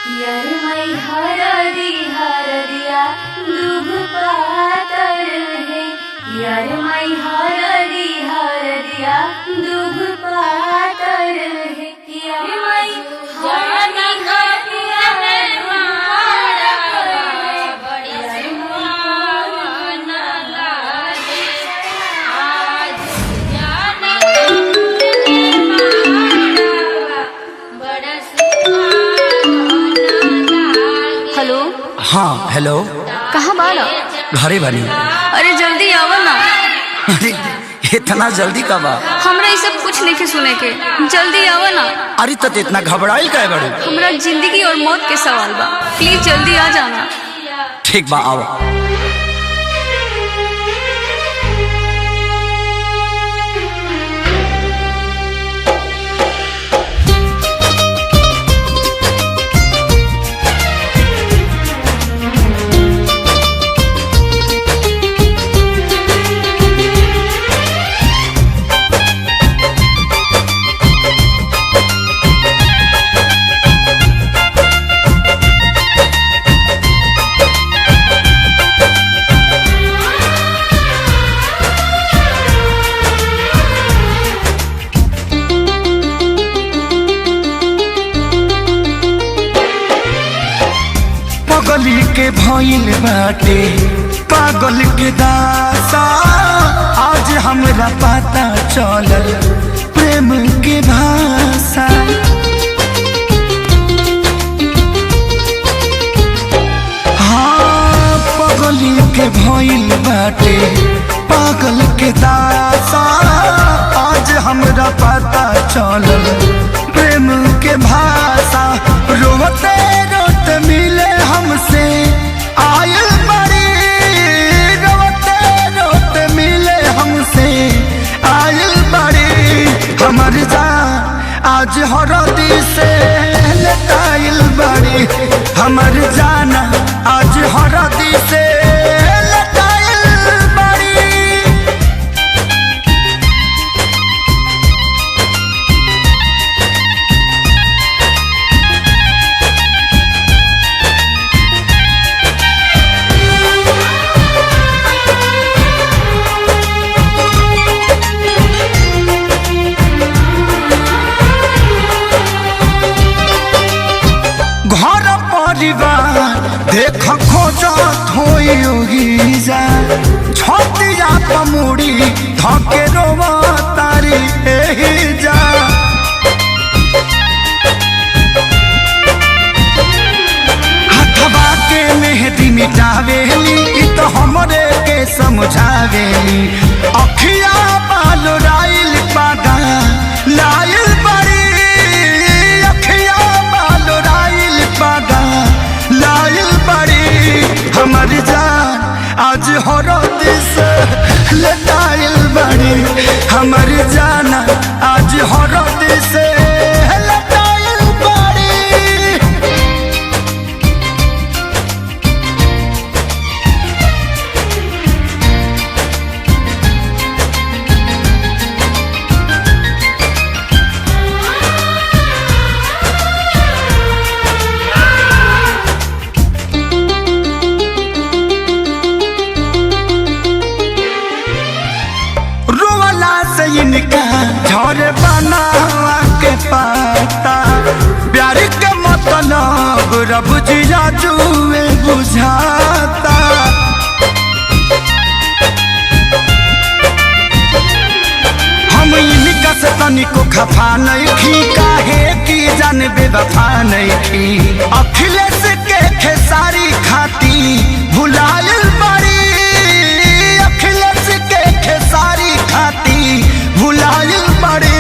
यरमई हरदिया दुभ पातर है। यरमई हरदिया दुभ पातर है। यरमई हेलो। हाँ हेलो। कहाँ बाला? घरे बनी। अरे जल्दी आवा ना। अरे इतना जल्दी कब आ? हमरा ये सब कुछ नहीं सुने के, जल्दी आवा ना। अरे तो इतना घबराइल काहे बड़े? हमरा जिंदगी और मौत के सवाल बा, प्लीज जल्दी आ जाना। ठीक बा आओ। पागल के भइल बाटे पागल के दासा, आज हमरा पता चलल प्रेम के भाषा। हाँ पागल के भइल बाटे पागल के दासा, आज हमरा पता चलल प्रेम के भाषा। रोते रोते मिले हमसे आयल बड़ी, रोते रोते मिले हमसे आयल बड़ी। हमर जान आज हरदी से लटाइल बड़ी, हमर जाना आज हरदी से लटाइल बड़ी। घर परिवार देख खोजत होई जा, छतिया पमुड़ी धके रोवा तारी एही जा। हथवा के मेहंदी मिटावेली इ तो हमरे के समझावेली। अखिया बाल राइल पागा लाइल बड़ी, अखिया बाल राइल पागा लाइल बड़ी। हमर जान आज हरद से लटाइल बड़ी, हमर जाना आज हरद से लटाइल बड़ी। रोवला से इनका झर बनावा के पाता, प्यार के मतलब रब जिया जुए बुझाता। हम इनका से तनिको खफा नहीं थी, काहे की जान बेवफा नहीं थी। अखिलेश के खेसारी खाती भुलायल बड़ी, अखिलेश के खेसारी खाती भुलायल बड़ी।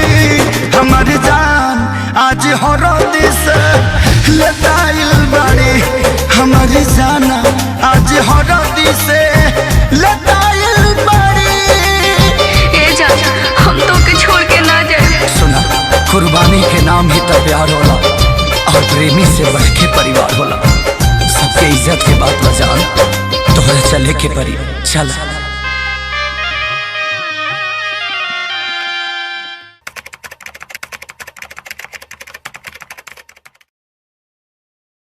हमर जान आज हरद से लटाइल बड़ी, हमर जाना आज हरद से लटाइल बड़ी। ए जा, हम तो के छोड़ के ना जाए। सुना, कुर्बानी के नाम ही तो प्यार होला, और प्रेमी से बढ़ के परिवार होला। सबके इज्जत के बात बजान, तोहरा चले के परी चल।